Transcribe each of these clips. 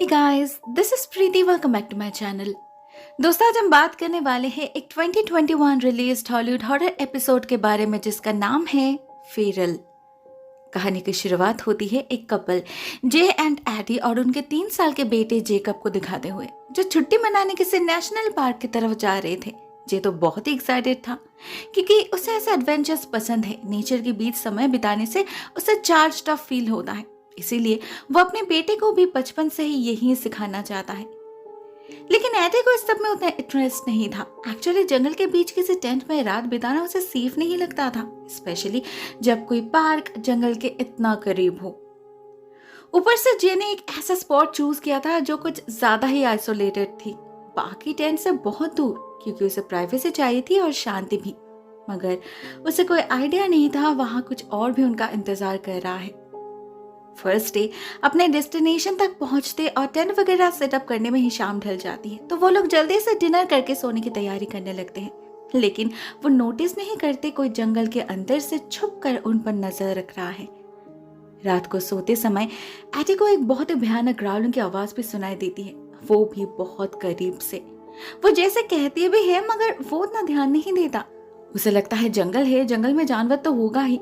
Hey guys, this is Preeti. Welcome back to my channel. दोस्तों आज हम बात करने वाले हैं एक 2021 रिलीज हॉलीवुड हॉरर एपिसोड के बारे में जिसका नाम है फेरल। कहानी की शुरुआत होती है एक कपल जे एंड एडी और उनके 3 साल के बेटे जेकब को दिखाते हुए जो छुट्टी मनाने किसी नेशनल पार्क की तरफ जा रहे थे। जे तो बहुत ही एक्साइटेड था क्योंकि उसे ऐसे एडवेंचर्स पसंद है। नेचर के बीच समय बिताने से उसे चार्ज्ड अप फील होता है, इसीलिए वो अपने बेटे को भी बचपन से ही यही सिखाना चाहता है। लेकिन एडी को इस सब में उतना इंटरेस्ट नहीं था। एक्चुअली जंगल के बीच किसी टेंट में रात बिताना उसे सेफ नहीं लगता था, स्पेशली जब कोई पार्क जंगल के इतना करीब हो। ऊपर से जे ने एक ऐसा स्पॉट चूज किया था जो कुछ ज्यादा ही आइसोलेटेड थी, बाकी टेंट से बहुत दूर, क्योंकि उसे प्राइवेसी चाहिए थी और शांति भी। मगर उसे कोई आइडिया नहीं था वहां कुछ और भी उनका इंतजार कर रहा है। फर्स्ट डे अपने डेस्टिनेशन तक पहुंचते और टेंट वगैरह सेटअप करने में ही शाम ढल जाती है, तो वो लोग जल्दी से डिनर करके सोने की तैयारी करने लगते हैं। लेकिन वो नोटिस नहीं करते कोई जंगल के अंदर से छुप कर उन पर नजर रख रहा है। रात को सोते समय एडी को एक बहुत ही भयानक ग्राउलिंग की आवाज भी सुनाई देती है, वो भी बहुत करीब से। वो जैसे कहती भी है मगर वो उतना ध्यान नहीं देता। उसे लगता है जंगल है, जंगल में जानवर तो होगा ही।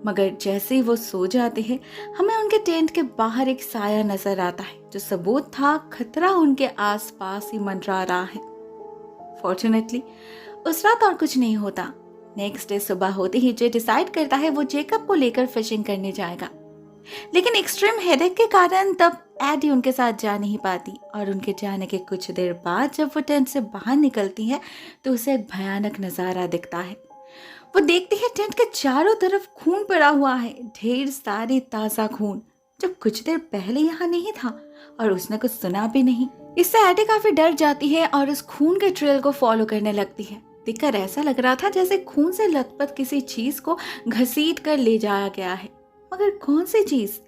मगर जैसे ही वो सो जाते हैं हमें उनके टेंट के बाहर एक साया नजर आता है जो सबूत था खतरा उनके आसपास ही मंडरा रहा है। फॉर्चुनेटली उस रात और कुछ नहीं होता। नेक्स्ट डे सुबह होते ही जे डिसाइड करता है वो जेकब को लेकर फिशिंग करने जाएगा, लेकिन एक्सट्रीम हेडेक के कारण तब एडी उनके साथ जा नहीं पाती और उनके जाने के कुछ देर बाद जब वो टेंट से बाहर निकलती है तो उसे एक भयानक नजारा दिखता है। वो देखती है टेंट के चारों तरफ खून पड़ा हुआ है, ढेर सारी ताजा खून, जो कुछ देर पहले यहाँ नहीं था और उसने कुछ सुना भी नहीं। इससे एडी काफी डर जाती है और उस खून के ट्रेल को फॉलो करने लगती है। देखकर ऐसा लग रहा था जैसे खून से लथपथ किसी चीज को घसीट कर ले जाया गया है, मगर कौन सी चीज?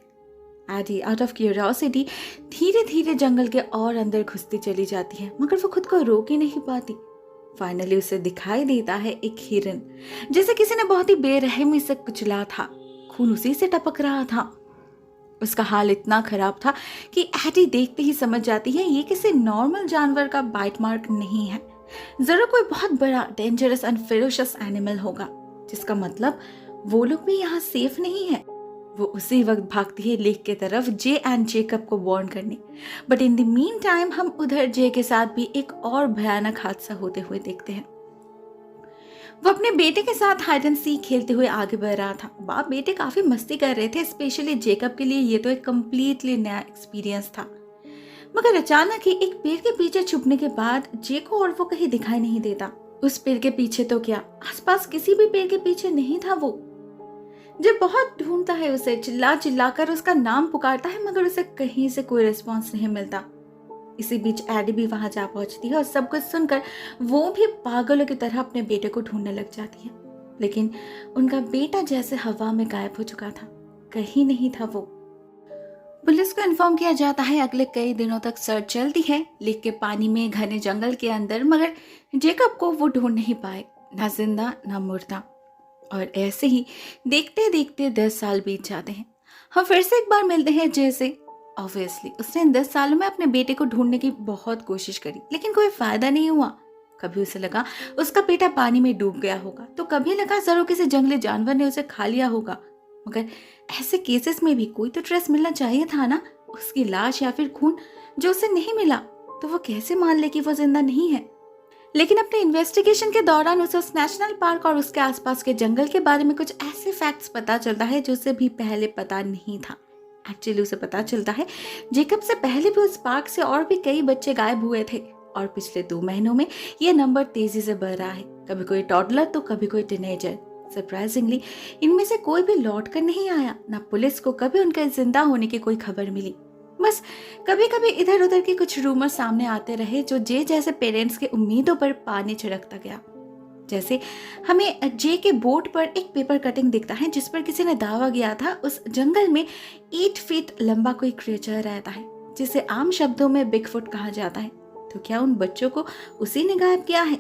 एडी आउट ऑफ क्यूरियोसिटी धीरे धीरे जंगल के और अंदर घुसती चली जाती है, मगर वो खुद को रोक ही नहीं पाती। फाइनली उसे दिखाई देता है एक हिरन, जैसे किसी ने बहुत ही बेरहमी से कुचला था। खून उसी से टपक रहा था। उसका हाल इतना खराब था कि एडी देखते ही समझ जाती है ये किसी नॉर्मल जानवर का बाइट मार्क नहीं है, जरूर कोई बहुत बड़ा डेंजरस एंड फेरोशियस एनिमल होगा, जिसका मतलब वो लोग भी यहाँ सेफ नहीं है। वो उसी वक्त भागती है लेक के तरफ जे एंड जेकब को वार्न करने, but in the mean time हम उधर जे के साथ भी एक और भयानक हादसा होते हुए देखते हैं। वो अपने बेटे के साथ हाइड एंड सीक खेलते हुए आगे बढ़ रहा था। बाप बेटे काफी मस्ती कर रहे थे, स्पेशली जेकब के लिए ये तो एक कम्प्लीटली नया एक्सपीरियंस था। मगर अचानक ही एक पेड़ के पीछे छुपने के बाद जे को और वो कहीं दिखाई नहीं देता। उस पेड़ के पीछे तो क्या, आसपास किसी भी पेड़ के पीछे नहीं था वो। जब बहुत ढूंढता है उसे, चिल्ला चिल्ला कर उसका नाम पुकारता है, मगर उसे कहीं से कोई रिस्पॉन्स नहीं मिलता। इसी बीच एडी भी वहां जा पहुंचती है और सब कुछ सुनकर वो भी पागलों की तरह अपने बेटे को ढूंढने लग जाती है। लेकिन उनका बेटा जैसे हवा में गायब हो चुका था, कहीं नहीं था वो। पुलिस को इन्फॉर्म किया जाता है। अगले कई दिनों तक सर्च चलती है लेक के पानी में, घने जंगल के अंदर, मगर जेकब को वो ढूंढ नहीं पाए, ना जिंदा ना मुर्दा। और ऐसे ही देखते देखते 10 साल बीत जाते हैं। हम फिर से एक बार मिलते हैं जैसे। ऑब्वियसली उसने इन 10 सालों में अपने बेटे को ढूंढने की बहुत कोशिश करी, लेकिन कोई फायदा नहीं हुआ। कभी उसे लगा उसका बेटा पानी में डूब गया होगा, तो कभी लगा जरूर किसी जंगली जानवर ने उसे खा लिया होगा। मगर ऐसे केसेस में भी कोई तो ट्रेस मिलना चाहिए था ना, उसकी लाश या फिर खून जो उसे नहीं मिला, तो वो कैसे मान ले कि वो जिंदा नहीं है। लेकिन अपने इन्वेस्टिगेशन के दौरान उसे उस नेशनल पार्क और उसके आसपास के जंगल के बारे में कुछ ऐसे फैक्ट्स पता चलता है जो उसे भी पहले पता नहीं था। एक्चुअली उसे पता चलता है जेकब से पहले भी उस पार्क से और भी कई बच्चे गायब हुए थे और पिछले 2 महीनों में ये नंबर तेजी से बढ़ रहा है। कभी कोई टॉडलर तो कभी कोई टीनेजर। सरप्राइजिंगली इनमें से कोई भी लौट कर नहीं आया, ना पुलिस को कभी उनके जिंदा होने की कोई खबर मिली। बस कभी कभी इधर उधर के कुछ रूमर सामने आते रहे जो जे जैसे पेरेंट्स के उम्मीदों पर पानी छिड़कता गया। जैसे हमें जे के बोर्ड पर एक पेपर कटिंग दिखता है जिस पर किसी ने दावा किया था उस जंगल में 8 फीट लंबा कोई क्रिएचर रहता है जिसे आम शब्दों में बिगफुट कहा जाता है। तो क्या उन बच्चों को उसी ने गायब किया है?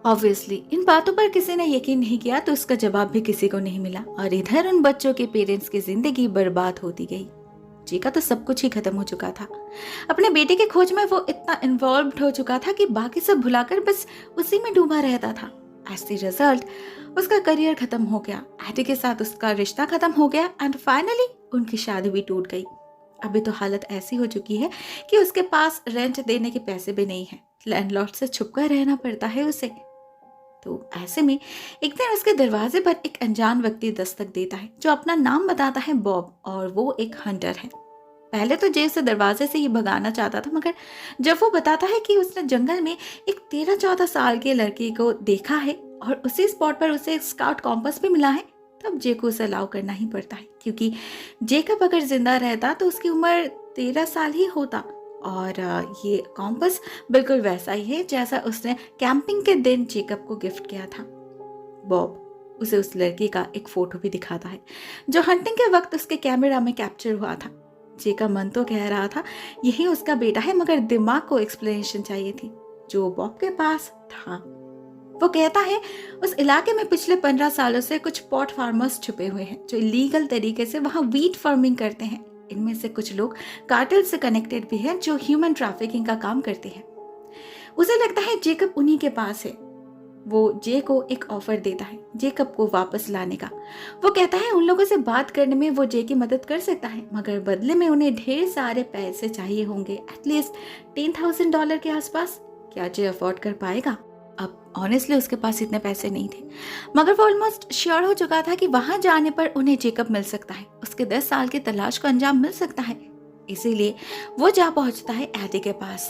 ऑब्वियसली इन बातों पर किसी ने यकीन नहीं किया, तो उसका जवाब भी किसी को नहीं मिला और इधर उन बच्चों के पेरेंट्स की जिंदगी बर्बाद होती गई। जी का तो सब कुछ ही खत्म हो चुका था। अपने बेटे की खोज में वो इतना इन्वॉल्व्ड हो चुका था कि बाकी सब भुलाकर बस उसी में डूबा रहता था। एज द रिजल्ट उसका करियर खत्म हो गया, एडी के साथ उसका रिश्ता खत्म हो गया एंड फाइनली उनकी शादी भी टूट गई। अभी तो हालत ऐसी हो चुकी है कि उसके पास रेंट देने के पैसे भी नहीं है, लैंडलॉर्ड से छुपकर रहना पड़ता है उसे। तो ऐसे में एक दिन उसके दरवाजे पर एक अनजान व्यक्ति दस्तक देता है जो अपना नाम बताता है बॉब, और वो एक हंटर है। पहले तो जे उसे दरवाजे से ही भगाना चाहता था, मगर जब वो बताता है कि उसने जंगल में एक 13-14 साल के लड़की को देखा है और उसी स्पॉट पर उसे एक स्काउट कॉम्पस भी मिला है, तब जे को उसे अलाउ करना ही पड़ता है, क्योंकि जेकब अगर जिंदा रहता तो उसकी उम्र 13 साल ही होता। और ये कॉम्पस बिल्कुल वैसा ही है जैसा उसने कैंपिंग के दिन जेकब को गिफ्ट किया था। बॉब उसे उस लड़की का एक फोटो भी दिखाता है जो हंटिंग के वक्त उसके कैमरा में कैप्चर हुआ था। जे का मन तो कह रहा था यही उसका बेटा है, मगर दिमाग को एक्सप्लेनेशन चाहिए थी जो बॉब के पास था। वो कहता है उस इलाके में पिछले 15 सालों से कुछ पॉट फार्मर्स छुपे हुए हैं जो इलीगल तरीके से वहां वीट फार्मिंग करते हैं। इनमें से कुछ लोग कार्टेल से कनेक्टेड भी हैं जो ह्यूमन ट्रैफिकिंग का काम करते हैं। उसे लगता है जेकब उन्हीं के पास है। वो जे को एक ऑफर देता है जेकब को वापस लाने का। वो कहता है उन लोगों से बात करने में वो जे की मदद कर सकता है, मगर बदले में उन्हें ढेर सारे पैसे चाहिए होंगे, एटलीस्ट $10,000 के आसपास। क्या जे अफोर्ड कर पाएगा? अब ऑनेस्टली उसके पास इतने पैसे नहीं थे, मगर वो ऑलमोस्ट श्योर हो चुका था कि वहां जाने पर उन्हें जेकब मिल सकता है, उसके 10 साल की तलाश को अंजाम मिल सकता है। इसीलिए वो जा पहुंचता है एडी के पास।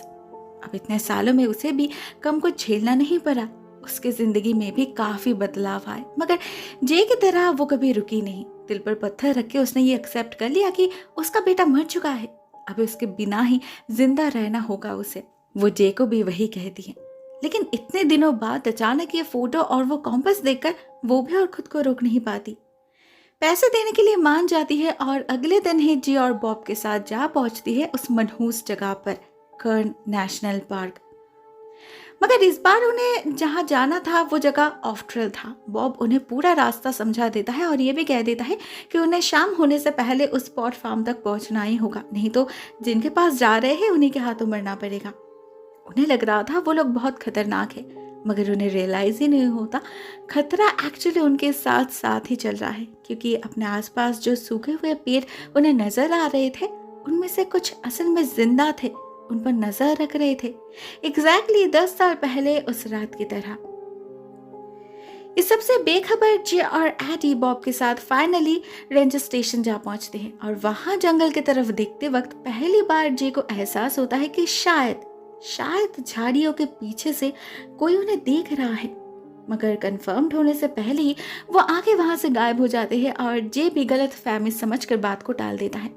अब इतने सालों में उसे भी कम कुछ झेलना नहीं पड़ा। उसकी जिंदगी में भी काफी बदलाव आए, मगर जे की तरह वो कभी रुकी नहीं। दिल पर पत्थर रख के उसने ये एक्सेप्ट कर लिया कि उसका बेटा मर चुका है, अभी उसके बिना ही जिंदा रहना होगा उसे। वो जे को भी वही कहती है, लेकिन इतने दिनों बाद अचानक ये फोटो और वो कॉम्पस देखकर वो भी और खुद को रोक नहीं पाती। पैसे देने के लिए मान जाती है और अगले दिन ही जी और बॉब के साथ जा पहुंचती है उस मनहूस जगह पर, कर्न नेशनल पार्क। मगर इस बार उन्हें जहां जाना था वो जगह ऑफ ट्रेल था। बॉब उन्हें पूरा रास्ता समझा देता है और ये भी कह देता है कि उन्हें शाम होने से पहले उस पॉट फार्म तक पहुंचना ही होगा, नहीं तो जिनके पास जा रहे हैं उन्हीं के हाथों मरना पड़ेगा। उन्हें लग रहा था वो लोग बहुत खतरनाक है, मगर उन्हें रियलाइज ही नहीं होता खतरा एक्चुअली उनके साथ साथ ही चल रहा है, क्योंकि अपने आसपास जो सूखे हुए पेड़ उन्हें नजर आ रहे थे उनमें से कुछ असल में जिंदा थे, उन पर नजर रख रहे थे, एग्जैक्टली 10 साल पहले उस रात की तरह। इस सबसे बेखबर जे और एडी बॉब के साथ फाइनली रेंजर स्टेशन जा पहुंचते हैं और वहां जंगल की तरफ देखते वक्त पहली बार जे को एहसास होता है कि शायद झाड़ियों के पीछे से कोई उन्हें देख रहा है। मगर कंफर्म्ड होने से पहले ही वो आगे वहां से गायब हो जाते हैं और जे भी गलत फहमी समझकर बात को टाल देता है।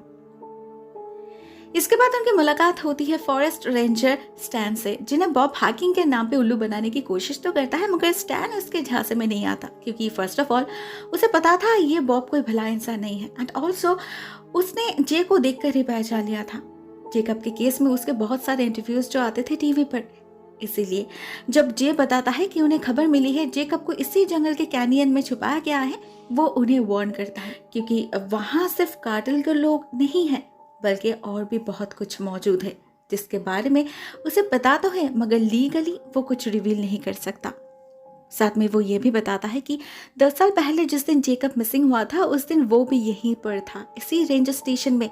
इसके बाद उनकी मुलाकात होती है फॉरेस्ट रेंजर स्टैन से, जिन्हें बॉब हाइकिंग के नाम पे उल्लू बनाने की कोशिश तो करता है, मगर स्टैन उसके झांसे में नहीं आता, क्योंकि फर्स्ट ऑफ ऑल उसे पता था ये बॉब कोई भला इंसान नहीं है, एंड ऑल्सो उसने जे को देखकर ही पहचान लिया था। जेकब के केस में उसके बहुत सारे इंटरव्यूज जो आते थे टीवी पर, इसीलिए जब जे बताता है कि उन्हें खबर मिली है जेकब को इसी जंगल के कैनियन में छुपाया गया है, वो उन्हें वार्न करता है, क्योंकि वहां सिर्फ कार्टेल के लोग नहीं हैं बल्कि और भी बहुत कुछ मौजूद है जिसके बारे में उसे पता तो है, मगर लीगली वो कुछ रिवील नहीं कर सकता। साथ में वो ये भी बताता है कि 10 साल पहले जिस दिन जेकब मिसिंग हुआ था उस दिन वो भी यहीं पर था, इसी रेंजर स्टेशन में,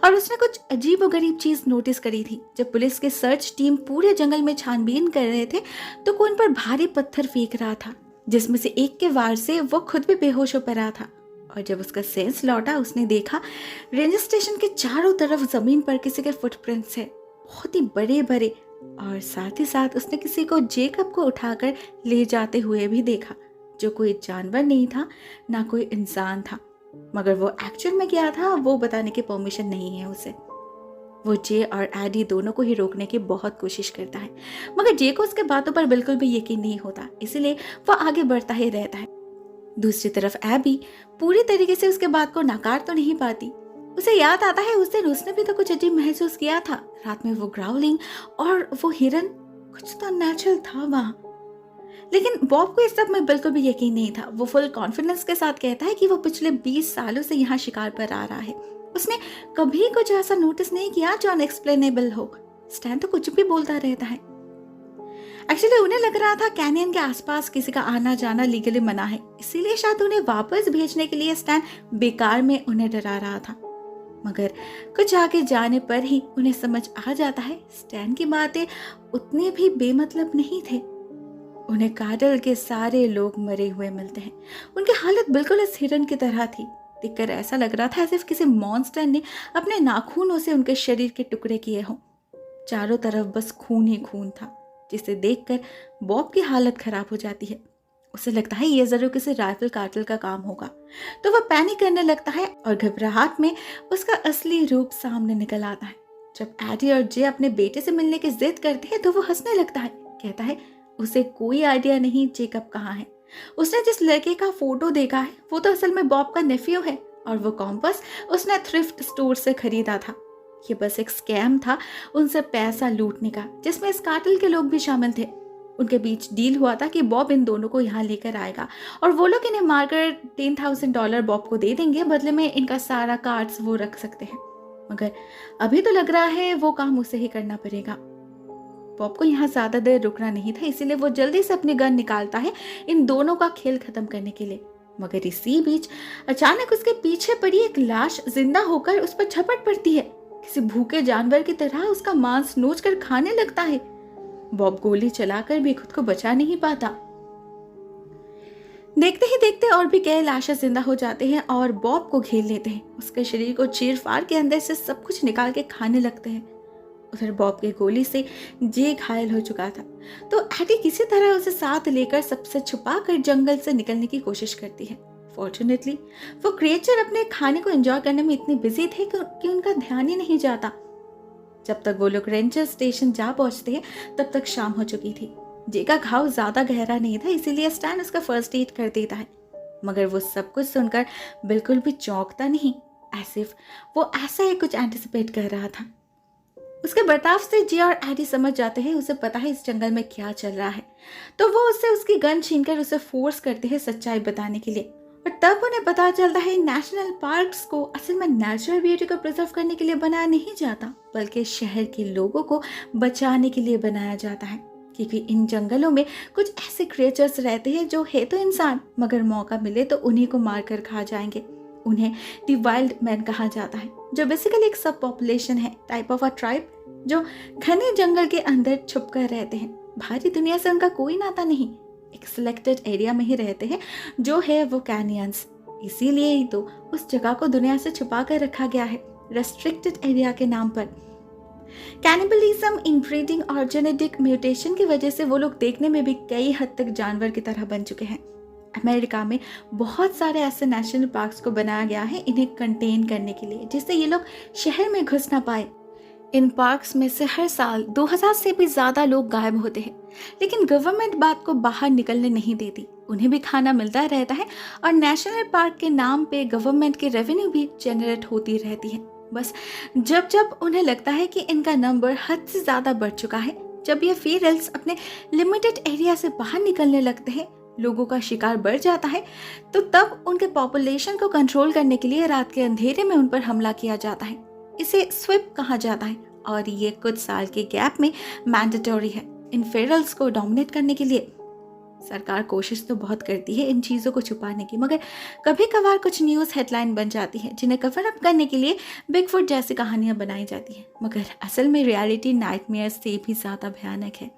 और उसने कुछ अजीब व गरीब चीज नोटिस करी थी। जब पुलिस की सर्च टीम पूरे जंगल में छानबीन कर रहे थे तो कोई उन पर भारी पत्थर फेंक रहा था, जिसमें से एक के वार से वो खुद भी बेहोश हो पड़ा था। और जब उसका सेंस लौटा उसने देखा रेंजर स्टेशन के चारों तरफ जमीन पर किसी के फुटप्रिंट्स है, बहुत ही बड़े बड़े, और साथ ही साथ उसने किसी को जेकब को उठाकर ले जाते हुए भी देखा, जो कोई जानवर नहीं था ना कोई इंसान था, मगर वो एक्चुअल में क्या था वो बताने की परमिशन नहीं है उसे। वो जे और एडी दोनों को ही रोकने की बहुत कोशिश करता है, मगर जे को उसके बातों पर बिल्कुल भी यकीन नहीं होता, इसलिए वो आगे बढ़ता ही रहता है। दूसरी तरफ एबी पूरी तरीके से उसके बात को नकार तो नहीं पाती। उसे याद आता है उस दिन उसने भी तो कुछ अजीब महसूस किया था, रात में वो ग्राउलिंग और वो हिरन, कुछ तो नेचुरल था वहां। लेकिन बॉब को इस सब में बिल्कुल भी यकीन नहीं था। वो फुल कॉन्फिडेंस के साथ कहता है कि वो पिछले 20 सालों से यहाँ शिकार पर आ रहा है, उसने कभी कुछ ऐसा नोटिस नहीं किया जो अनएक्सप्लेनेबल हो। स्टैन तो कुछ भी बोलता रहता है। एक्चुअली उन्हें लग रहा था कैनियन के आसपास किसी का आना जाना लीगली मना है, इसीलिए शायद उन्हें वापस भेजने के लिए स्टैन बेकार में उन्हें डरा रहा था। मगर कुछ आगे जाने पर ही उन्हें समझ आ जाता है स्टैन की बातें उतने भी बेमतलब नहीं थे। उन्हें काडल के सारे लोग मरे हुए मिलते हैं। उनकी हालत बिल्कुल इस हिरन की तरह थी। देखकर ऐसा लग रहा था ऐसे किसी मॉन्स्टर ने अपने नाखूनों से उनके शरीर के टुकड़े किए हों। चारों तरफ बस खून ही खून था, जिसे देखकर बॉब की हालत खराब हो जाती है। उसे लगता है ये जरूर किसी राइफल कार्टेल का काम होगा, तो वह पैनिक करने लगता है और घबराहट में उसका असली रूप सामने निकल आता है। जब एडी और जे अपने बेटे से मिलने की जिद करते हैं तो वो हंसने लगता है। कहता है उसे कोई आइडिया नहीं जेकब कहाँ है। उसने जिस लड़के का फोटो देखा है वो तो असल में बॉब का नेफ्यू है, और वो कॉम्पस उसने थ्रिफ्ट स्टोर से खरीदा था। ये बस एक स्कैम था उनसे पैसा लूटने का, जिसमें इस कार्टेल के लोग भी शामिल थे। उनके बीच डील हुआ था कि बॉब इन दोनों को यहाँ लेकर आएगा और वो लोग इन्हें मारकर $10,000 बॉब को दे देंगे, बदले में इनका सारा कार्ड्स वो रख सकते हैं। मगर अभी तो लग रहा है वो काम उसे ही करना पड़ेगा। बॉब को यहाँ ज्यादा देर रुकना नहीं था, इसीलिए वो जल्दी से अपनी गन निकालता है इन दोनों का खेल खत्म करने के लिए। मगर इसी बीच अचानक उसके पीछे पड़ी एक लाश जिंदा होकर उस पर झपट पड़ती है। किसी भूखे जानवर की तरह उसका मांस नोच कर खाने लगता है। बॉब गोली चलाकर भी खुद को बचा नहीं पाता। देखते ही देखते और भी कई लाशें जिंदा हो जाते हैं और बॉब को घेर लेते हैं। उसके शरीर को चीर फाड़ के अंदर से सब कुछ निकाल के खाने लगते हैं। उधर बॉब की गोली से जे घायल हो चुका था, तो एडी किसी तरह उसे साथ लेकर सबसे छुपा कर जंगल से निकलने की कोशिश करती है। फॉर्चुनेटली वो क्रिएचर अपने खाने को एंजॉय करने में इतने बिजी थे कि उनका ध्यान ही नहीं जाता। जब तक वो लोग रेंजर स्टेशन जा पहुंचते हैं तब तक शाम हो चुकी थी। जे का घाव ज्यादा गहरा नहीं था, इसीलिए स्टैन उसका फर्स्ट एड कर देता है। मगर वो सब कुछ सुनकर बिल्कुल भी चौंकता नहीं, एज इफ वो ऐसा ही कुछ एंटिसिपेट कर रहा था। उसके बर्ताव से जे और एडी समझ जाते हैं उसे पता है इस जंगल में क्या चल रहा है, तो वो उससे उसकी गन छीनकर उसे फोर्स करते हैं सच्चाई बताने के लिए। और तब उन्हें पता चलता है नेशनल पार्क्स को असल में नेचुरल ब्यूटी को प्रिजर्व करने के लिए बनाया नहीं जाता, बल्कि शहर के लोगों को बचाने के लिए बनाया जाता है। क्योंकि इन जंगलों में कुछ ऐसे क्रिएचर्स रहते हैं जो है तो इंसान, मगर मौका मिले तो उन्हीं को मारकर खा जाएंगे। उन्हें दी वाइल्ड मैन कहा जाता है, जो बेसिकली एक सब पॉपुलेशन है, टाइप ऑफ अ ट्राइब, जो घने जंगल के अंदर छुप कर रहते हैं। बाहरी दुनिया से उनका कोई नाता नहीं, एक सिलेक्टेड एरिया में ही रहते हैं जो है वो कैनियंस। इसीलिए ही तो उस जगह को दुनिया से छुपा कर रखा गया है, रेस्ट्रिक्टेड एरिया के नाम पर। कैनिबलिज्म, इनब्रीडिंग और जेनेटिक म्यूटेशन की वजह से वो लोग देखने में भी कई हद तक जानवर की तरह बन चुके हैं। अमेरिका में बहुत सारे ऐसे नेशनल पार्क्स को बनाया गया है इन्हें कंटेन करने के लिए, जिससे ये लोग शहर में घुस ना पाए। इन पार्क्स में से हर साल 2000 से भी ज्यादा लोग गायब होते हैं, लेकिन गवर्नमेंट बात को बाहर निकलने नहीं देती। उन्हें भी खाना मिलता रहता है और नेशनल पार्क के नाम पे गवर्नमेंट की रेवेन्यू भी जनरेट होती रहती है। बस जब जब उन्हें लगता है कि इनका नंबर हद से ज्यादा बढ़ चुका है, जब ये फीरल्स अपने लिमिटेड एरिया से बाहर निकलने लगते हैं, लोगों का शिकार बढ़ जाता है, तो तब उनके पॉपुलेशन को कंट्रोल करने के लिए रात के अंधेरे में उन पर हमला किया जाता है। इसे स्विप कहा जाता है और ये कुछ साल के गैप में मैंडेटरी है इन फेरल्स को डोमिनेट करने के लिए। सरकार कोशिश तो बहुत करती है इन चीज़ों को छुपाने की, मगर कभी कभार कुछ न्यूज़ हेडलाइन बन जाती है जिन्हें कवर अप करने के लिए बिगफुट जैसी कहानियां बनाई जाती हैं, मगर असल में रियलिटी नाइटमेयर से भी ज़्यादा भयानक है।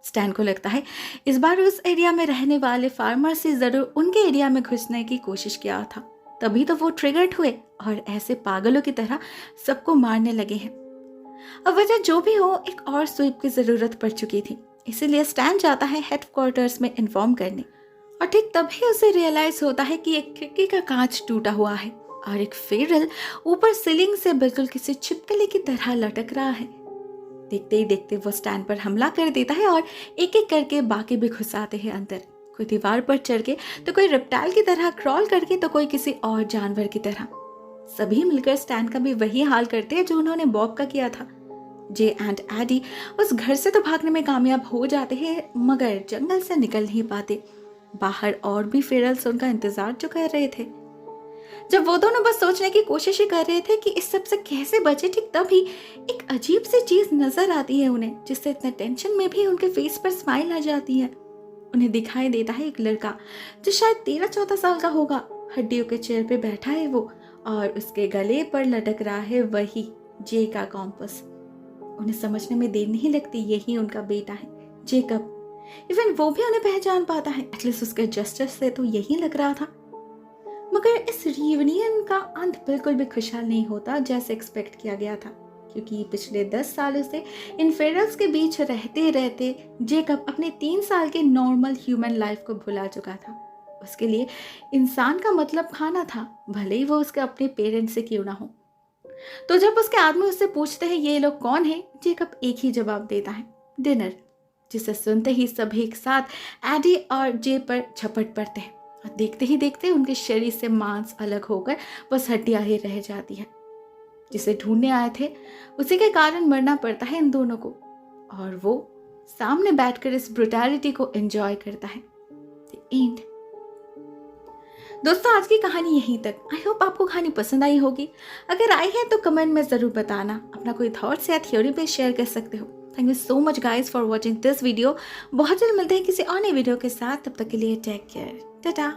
स्टैन को लगता है इस बार उस एरिया में रहने वाले फार्मर से ज़रूर उनके एरिया में घुसने की कोशिश किया था, तभी तो वो ट्रिगर्ड हुए और ऐसे पागलों की तरह सबको मारने लगे हैं। अब वजह जो भी हो, एक और स्वीप की ज़रूरत पड़ चुकी थी, इसीलिए स्टैन जाता है हेडक्वार्टर्स में इन्फॉर्म करने। और ठीक तभी उसे रियलाइज होता है कि एक खिड़की का कांच टूटा हुआ है और एक फेरल ऊपर सीलिंग से बिल्कुल किसी छिपकली की तरह लटक रहा है। देखते ही देखते वो स्टैन पर हमला कर देता है और एक एक करके बाकी भी घुस आते हैं अंदर। कोई दीवार पर चढ़ के, तो कोई रेप्टाइल की तरह क्रॉल करके, तो कोई किसी और जानवर की तरह। सभी मिलकर स्टैन का भी वही हाल करते हैं जो उन्होंने बॉब का किया था। जे एंड एडी उस घर से तो भागने में कामयाब हो जाते हैं, मगर जंगल से निकल नहीं पाते। बाहर और भी फेरल्स उनका इंतजार जो कर रहे थे। जब वो दोनों बस सोचने की कोशिश ही कर रहे थे कि इस सब से कैसे बचे, ठीक तभी एक अजीब सी चीज नजर आती है उन्हें, जिससे इतने टेंशन में भी उनके फेस पर स्माइल आ जाती है। उन्हें दिखाई देता है एक लड़का जो शायद 13-14 साल का होगा। हड्डियों के चेयर पे बैठा है वो, और उसके गले पर लटक रहा है वही जे का कॉम्पस। उन्हें समझने में देर नहीं लगती, यही उनका बेटा है जेकब। इवन वो भी उन्हें पहचान पाता है, एटलीस्ट उसके जेस्चर से तो यही लग रहा था। मगर इस रियूनियन का अंत बिल्कुल भी खुशहाल नहीं होता जैसे एक्सपेक्ट किया गया था, क्योंकि पिछले 10 सालों से इन फेरल्स के बीच रहते रहते जेकब अपने 3 साल के नॉर्मल ह्यूमन लाइफ को भुला चुका था। उसके लिए इंसान का मतलब खाना था, भले ही वो उसके अपने पेरेंट्स से क्यों ना हो। तो जब उसके आदमी उससे पूछते हैं ये लोग कौन है, जेकब एक ही जवाब देता है, डिनर। जिसे सुनते ही सभी एक साथ एडी और जे पर झपट पड़ते हैं, और देखते ही देखते उनके शरीर से मांस अलग होकर बस हड्डियां ही रह जाती है। जिसे ढूंढने आए थे उसी के कारण मरना पड़ता है इन दोनों को, और वो सामने बैठकर इस ब्रुटैलिटी को एंजॉय करता है। The end। दोस्तों, आज की कहानी यहीं तक। आई होप आपको कहानी पसंद आई होगी। अगर आई है तो कमेंट में ज़रूर बताना। अपना कोई थॉट्स या थ्योरी पे शेयर कर सकते हो। Thank you so much guys for watching this video. बहुत जल्द मिलते हैं किसी और नई वीडियो के साथ। तब तक के लिए टेक केयर, टाटा।